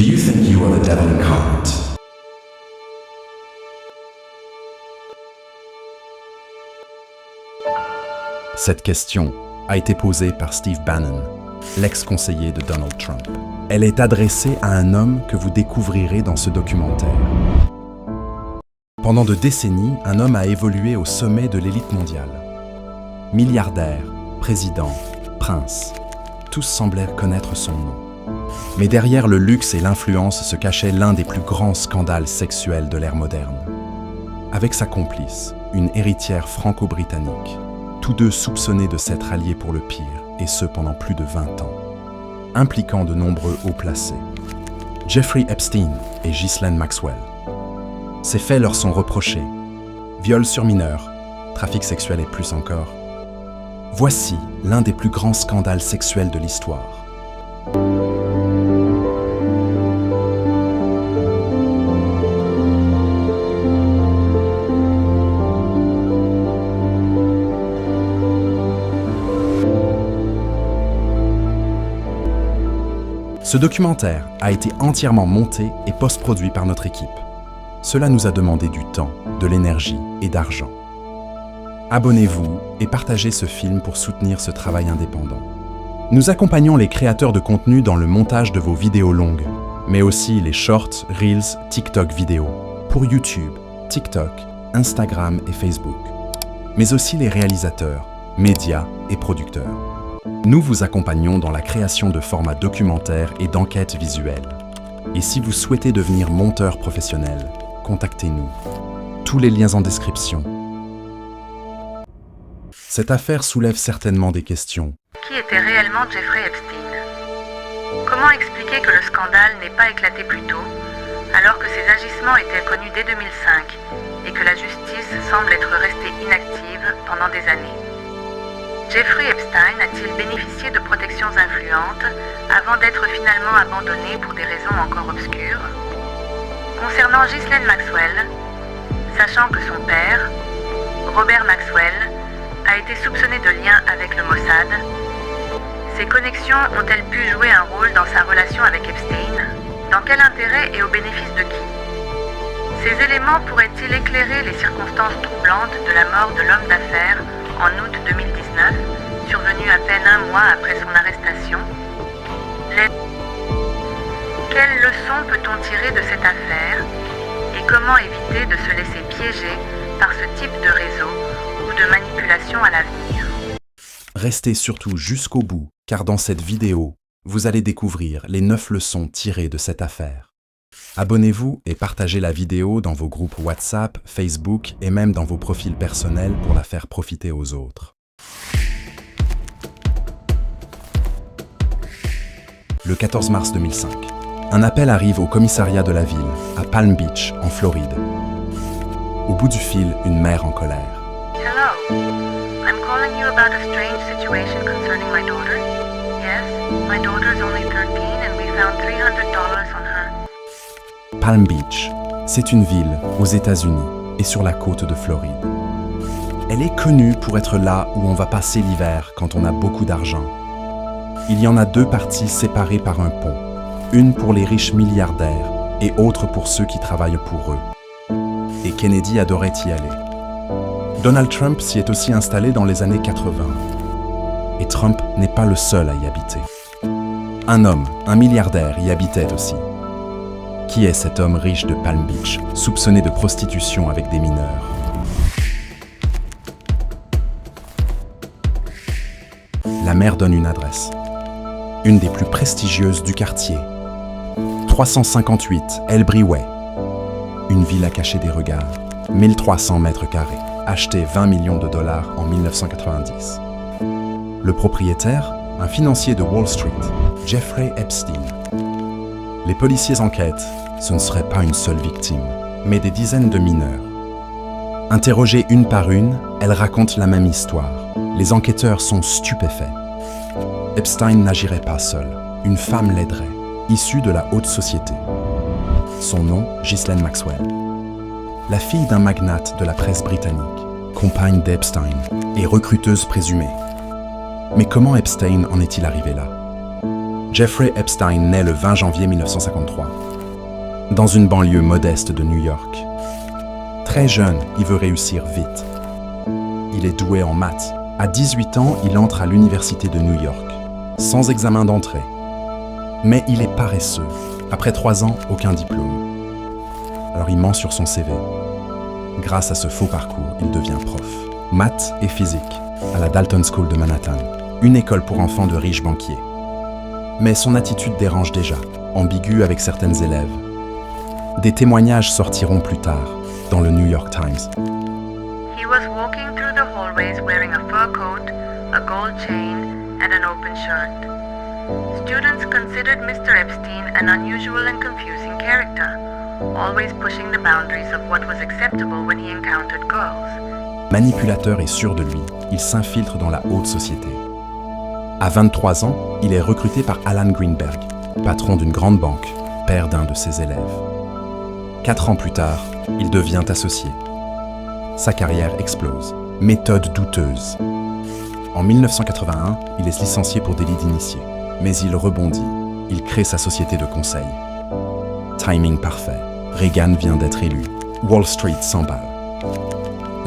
you think you are the devil incarnate? Cette question a été posée par Steve Bannon, l'ex-conseiller de Donald Trump. Elle est adressée à un homme que vous découvrirez dans ce documentaire. Pendant de décennies, un homme a évolué au sommet de l'élite mondiale. Milliardaire, président, prince, tous semblaient connaître son nom. Mais derrière le luxe et l'influence se cachait l'un des plus grands scandales sexuels de l'ère moderne. Avec sa complice, une héritière franco-britannique, tous deux soupçonnés de s'être alliés pour le pire, et ce pendant plus de 20 ans, impliquant de nombreux hauts placés. Jeffrey Epstein et Ghislaine Maxwell. Ces faits leur sont reprochés. Viol sur mineurs, trafic sexuel et plus encore. Voici l'un des plus grands scandales sexuels de l'histoire. Ce documentaire a été entièrement monté et post-produit par notre équipe. Cela nous a demandé du temps, de l'énergie et d'argent. Abonnez-vous et partagez ce film pour soutenir ce travail indépendant. Nous accompagnons les créateurs de contenu dans le montage de vos vidéos longues, mais aussi les shorts, reels, TikTok vidéos, pour YouTube, TikTok, Instagram et Facebook, mais aussi les réalisateurs, médias et producteurs. Nous vous accompagnons dans la création de formats documentaires et d'enquêtes visuelles. Et si vous souhaitez devenir monteur professionnel, contactez-nous. Tous les liens en description. Cette affaire soulève certainement des questions. Qui était réellement Jeffrey Epstein? Comment expliquer que le scandale n'ait pas éclaté plus tôt, alors que ses agissements étaient connus dès 2005 et que la justice semble être restée inactive pendant des années? Jeffrey Epstein a-t-il bénéficié de protections influentes avant d'être finalement abandonné pour des raisons encore obscures? Concernant Ghislaine Maxwell, sachant que son père, Robert Maxwell, a été soupçonné de liens avec le Mossad, ces connexions ont-elles pu jouer un rôle dans sa relation avec Epstein? Dans quel intérêt et au bénéfice de qui? Ces éléments pourraient-ils éclairer les circonstances troublantes de la mort de l'homme d'affaires en août 2019, survenu à peine un mois après son arrestation? Quelles leçons peut-on tirer de cette affaire et comment éviter de se laisser piéger par ce type de réseau ou de manipulation à l'avenir? Restez surtout jusqu'au bout, car dans cette vidéo, vous allez découvrir les 9 leçons tirées de cette affaire. Abonnez-vous et partagez la vidéo dans vos groupes WhatsApp, Facebook et même dans vos profils personnels pour la faire profiter aux autres. Le 14 mars 2005, un appel arrive au commissariat de la ville, à Palm Beach, en Floride. Au bout du fil, une mère en colère. Hello, I'm calling you about a strange situation concerning my daughter. Yes, my daughter is only 13 and we found $300 on her. Palm Beach, c'est une ville aux États-Unis et sur la côte de Floride. Elle est connue pour être là où on va passer l'hiver quand on a beaucoup d'argent. Il y en a 2 parties séparées par un pont, une pour les riches milliardaires et autre pour ceux qui travaillent pour eux. Et Kennedy adorait y aller. Donald Trump s'y est aussi installé dans les années 80. Et Trump n'est pas le seul à y habiter. Un homme, un milliardaire, y habitait aussi. Qui est cet homme riche de Palm Beach, soupçonné de prostitution avec des mineurs? La mère donne une adresse. Une des plus prestigieuses du quartier. 358 Elbry Way. Une ville à cacher des regards. 1300 mètres carrés. Acheté 20 millions de dollars en 1990. Le propriétaire, un financier de Wall Street, Jeffrey Epstein. Les policiers enquêtent, ce ne serait pas une seule victime, mais des dizaines de mineurs. Interrogées une par une, elles racontent la même histoire. Les enquêteurs sont stupéfaits. Epstein n'agirait pas seul, une femme l'aiderait, issue de la haute société. Son nom, Ghislaine Maxwell. La fille d'un magnate de la presse britannique, compagne d'Epstein et recruteuse présumée. Mais comment Epstein en est-il arrivé là? Jeffrey Epstein naît le 20 janvier 1953, dans une banlieue modeste de New York. Très jeune, il veut réussir vite. Il est doué en maths. À 18 ans, il entre à l'université de New York, sans examen d'entrée. Mais il est paresseux. Après 3 ans, aucun diplôme. Alors il ment sur son CV. Grâce à ce faux parcours, il devient prof. Maths et physique, à la Dalton School de Manhattan, une école pour enfants de riches banquiers. Mais son attitude dérange déjà, ambiguë avec certaines élèves. Des témoignages sortiront plus tard, dans le New York Times. He was walking through the hallways wearing a fur coat, a gold chain, and an open shirt. Students considered Mr. Epstein an unusual and confusing character, always pushing the boundaries of what was acceptable when he encountered girls. Manipulateur et sûr de lui, il s'infiltre dans la haute société. À 23 ans, il est recruté par Alan Greenberg, patron d'une grande banque, père d'un de ses élèves. 4 ans plus tard, il devient associé. Sa carrière explose. Méthode douteuse. En 1981, il est licencié pour délit d'initié. Mais il rebondit. Il crée sa société de conseil. Timing parfait. Reagan vient d'être élu. Wall Street s'emballe.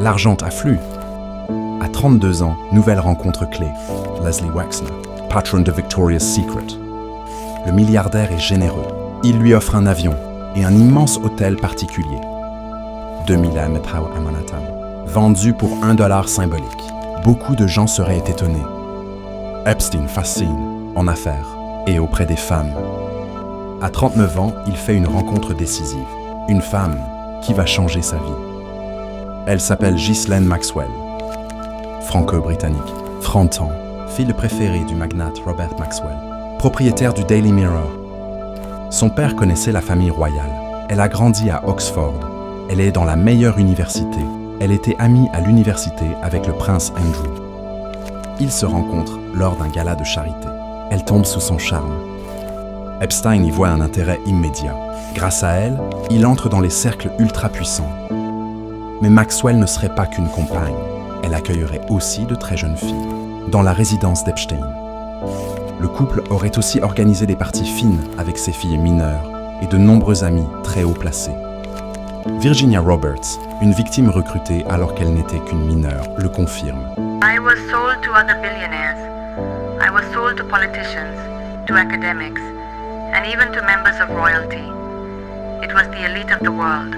L'argent afflue. À 32 ans, nouvelle rencontre clé. Leslie Wexner, patron de Victoria's Secret. Le milliardaire est généreux. Il lui offre un avion et un immense hôtel particulier. 2000 Emmett Howe à Manhattan. Vendu pour $1 symbolique. Beaucoup de gens seraient étonnés. Epstein fascine, en affaires et auprès des femmes. À 39 ans, il fait une rencontre décisive. Une femme qui va changer sa vie. Elle s'appelle Ghislaine Maxwell. Franco-britannique, Frantan, fille préférée du magnate Robert Maxwell, propriétaire du Daily Mirror. Son père connaissait la famille royale. Elle a grandi à Oxford. Elle est dans la meilleure université. Elle était amie à l'université avec le prince Andrew. Ils se rencontrent lors d'un gala de charité. Elle tombe sous son charme. Epstein y voit un intérêt immédiat. Grâce à elle, il entre dans les cercles ultra-puissants. Mais Maxwell ne serait pas qu'une compagne. Elle accueillerait aussi de très jeunes filles, dans la résidence d'Epstein. Le couple aurait aussi organisé des parties fines avec ses filles mineures et de nombreux amis très haut placés. Virginia Roberts, une victime recrutée alors qu'elle n'était qu'une mineure, le confirme. I was sold to other billionaires. I was sold to politicians, to academics, and even to members of royalty. It was the elite of the world.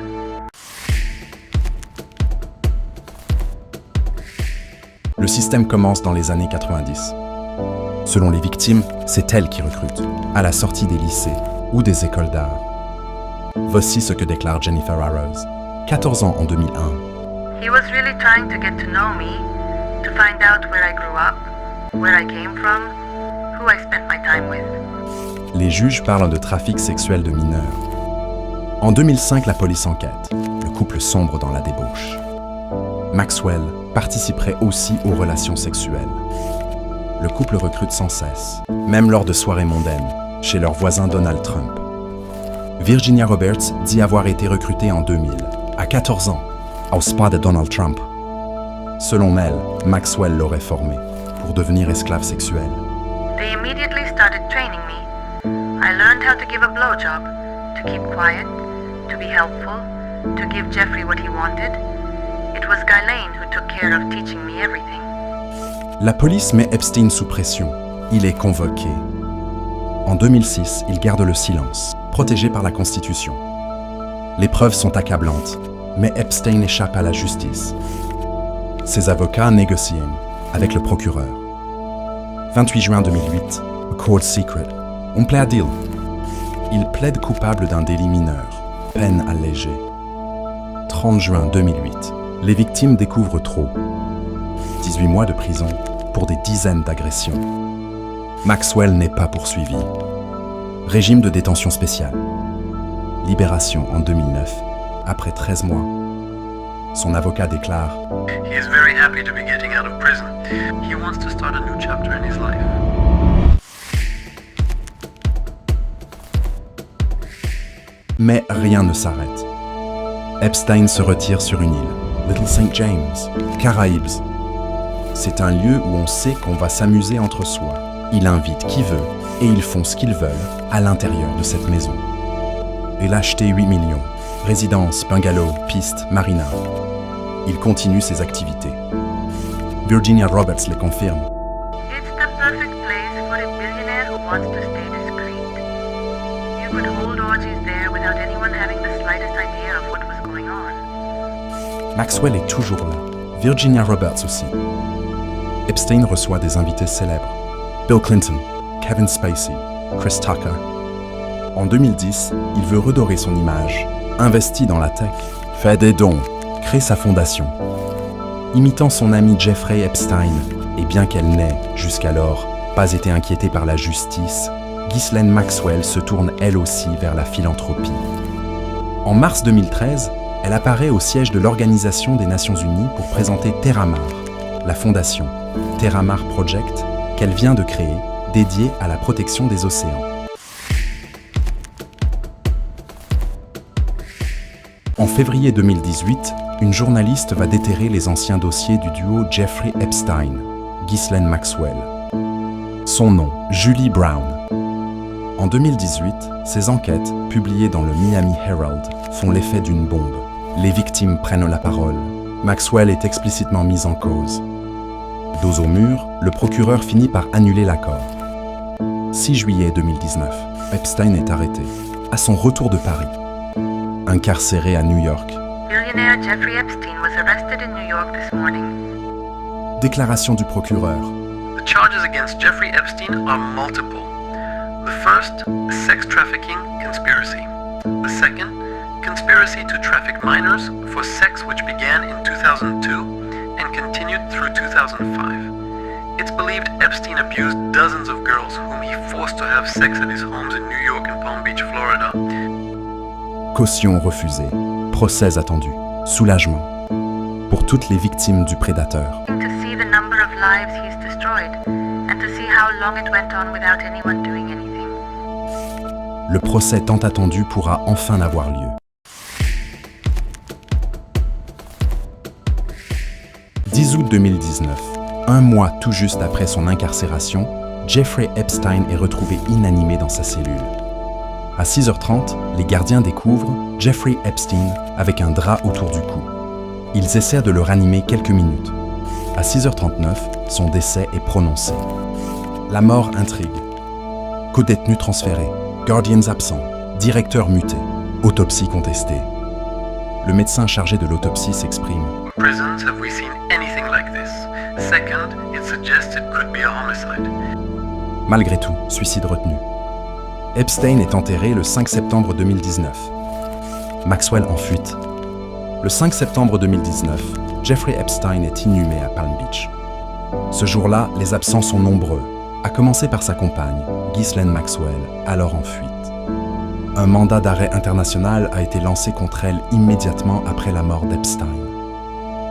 Le système commence dans les années 90. Selon les victimes, c'est elles qui recrutent, à la sortie des lycées ou des écoles d'art. Voici ce que déclare Jennifer Arrows, 14 ans en 2001. He was really trying to get to know me, to find out where I grew up, where I came from, who I spent my time with. Les juges parlent de trafic sexuel de mineurs. En 2005, la police enquête. Le couple sombre dans la débauche. Maxwell participerait aussi aux relations sexuelles. Le couple recrute sans cesse, même lors de soirées mondaines, chez leur voisin Donald Trump. Virginia Roberts dit avoir été recrutée en 2000, à 14 ans, au spa de Donald Trump. Selon elle, Maxwell l'aurait formée pour devenir esclave sexuelle. They immediately started training me. I learned how to give a blowjob, to keep quiet, to be helpful, to give Jeffrey what he wanted. It was Ghislaine who took care of teaching me everything. La police met Epstein sous pression. Il est convoqué. En 2006, il garde le silence, protégé par la Constitution. Les preuves sont accablantes, mais Epstein échappe à la justice. Ses avocats négocient avec le procureur. 28 juin 2008, a court secret. On plaît à deal. Il plaide coupable d'un délit mineur, peine allégée. 30 juin 2008, les victimes découvrent trop. 18 mois de prison pour des dizaines d'agressions. Maxwell n'est pas poursuivi. Régime de détention spéciale. Libération en 2009, après 13 mois. Son avocat déclare « He is very happy to be getting out of prison. He wants to start a new chapter in his life." Mais rien ne s'arrête. Epstein se retire sur une île, Little St. James, Caraïbes. C'est un lieu où on sait qu'on va s'amuser entre soi. Il invite qui veut et ils font ce qu'ils veulent à l'intérieur de cette maison. Il a acheté 8 millions. Résidence, bungalow, piste, marina. Il continue ses activités. Virginia Roberts les confirme. It's the perfect place for a billionaire who wants to stay discreet. You could hold orgies there without anyone having the slightest idea of what was going on. Maxwell est toujours là. Virginia Roberts aussi. Epstein reçoit des invités célèbres. Bill Clinton, Kevin Spacey, Chris Tucker. En 2010, il veut redorer son image, investit dans la tech, fait des dons, crée sa fondation. Imitant son ami Jeffrey Epstein, et bien qu'elle n'ait, jusqu'alors, pas été inquiétée par la justice, Ghislaine Maxwell se tourne elle aussi vers la philanthropie. En mars 2013, elle apparaît au siège de l'Organisation des Nations Unies pour présenter Terramar, la fondation Terramar Project qu'elle vient de créer, dédiée à la protection des océans. En février 2018, une journaliste va déterrer les anciens dossiers du duo Jeffrey Epstein, Ghislaine Maxwell. Son nom, Julie Brown. En 2018, ces enquêtes, publiées dans le Miami Herald, font l'effet d'une bombe. Les victimes prennent la parole. Maxwell est explicitement mise en cause. Dos au mur, le procureur finit par annuler l'accord. 6 juillet 2019, Epstein est arrêté, à son retour de Paris. Incarcéré à New York. Billionaire Jeffrey Epstein was arrested in New York this morning. Déclaration du procureur. The charges against Jeffrey Epstein are multiple. The first, sex trafficking conspiracy. The second, conspiracy to traffic minors for sex which began in 2002 and continued through 2005. It's believed Epstein abused dozens of girls whom he forced to have sex at his homes in New York and Palm Beach, Florida. Caution refusée. Procès attendu. Soulagement. Pour toutes les victimes du prédateur. To see the number of lives he's destroyed and to see how long it went on without anyone doing anything. Le procès tant attendu pourra enfin avoir lieu. 10 août 2019, un mois tout juste après son incarcération, Jeffrey Epstein est retrouvé inanimé dans sa cellule. À 6h30, les gardiens découvrent Jeffrey Epstein avec un drap autour du cou. Ils essaient de le ranimer quelques minutes. À 6h39, son décès est prononcé. La mort intrigue. Co-détenu transféré, guardians absents, directeur muté, autopsie contestée. Le médecin chargé de l'autopsie s'exprime. Prisons have we seen anything like this? Second, it suggests it could be a homicide. Malgré tout, suicide retenu. Epstein est enterré le 5 septembre 2019. Maxwell en fuite. Le 5 septembre 2019, Jeffrey Epstein est inhumé à Palm Beach. Ce jour-là, les absents sont nombreux, à commencer par sa compagne, Ghislaine Maxwell, alors en fuite. Un mandat d'arrêt international a été lancé contre elle immédiatement après la mort d'Epstein.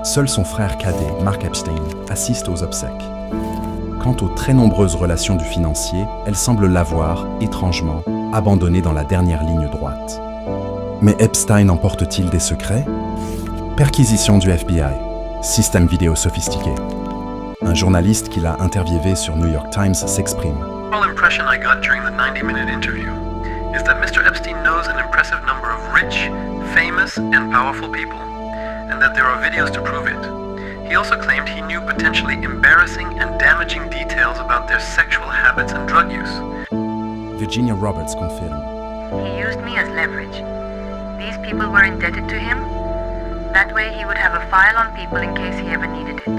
Seul son frère cadet, Mark Epstein, assiste aux obsèques. Quant aux très nombreuses relations du financier, elle semble l'avoir, étrangement, abandonné dans la dernière ligne droite. Mais Epstein emporte-t-il des secrets? Perquisition du FBI. Système vidéo sophistiqué. Un journaliste qui l'a interviewé sur New York Times s'exprime. The overall impression I got during the 90-minute interview is that Mr. Epstein knows an impressive number of rich, famous, and powerful people, and that there are videos to prove it. He also claimed he knew potentially embarrassing and damaging details about their sexual habits and drug use. Virginia Roberts confirme. He used me as leverage. These people were indebted to him. That way he would have a file on people in case he ever needed it.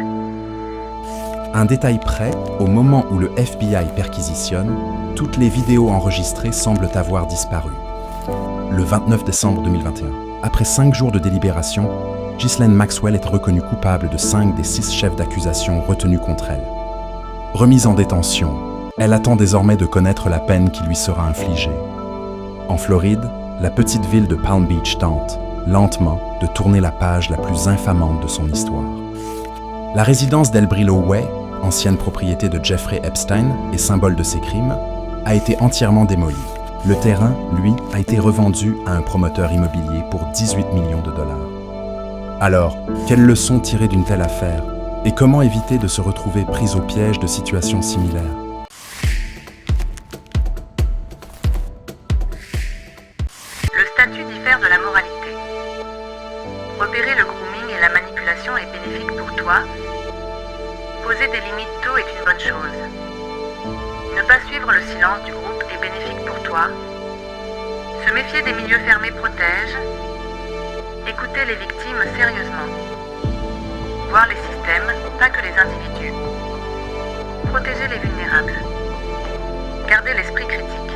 Un détail près, au moment où le FBI perquisitionne, toutes les vidéos enregistrées semblent avoir disparu. Le 29 décembre 2021, après 5 jours de délibération, Ghislaine Maxwell est reconnue coupable de 5 des 6 chefs d'accusation retenus contre elle. Remise en détention, elle attend désormais de connaître la peine qui lui sera infligée. En Floride, la petite ville de Palm Beach tente, lentement, de tourner la page la plus infamante de son histoire. La résidence d'El Brillo Way, ancienne propriété de Jeffrey Epstein et symbole de ses crimes, a été entièrement démolie. Le terrain, lui, a été revendu à un promoteur immobilier pour 18 millions de dollars. Alors, quelles leçons tirer d'une telle affaire et comment éviter de se retrouver pris au piège de situations similaires? Le statut diffère de la moralité. Repérer le grooming et la manipulation est bénéfique pour toi. Poser des limites tôt est une bonne chose. Ne pas suivre le silence du groupe est bénéfique pour toi. Se méfier des milieux fermés protège. Écouter les victimes sérieusement. Voir les systèmes, pas que les individus. Protéger les vulnérables. Garder l'esprit critique.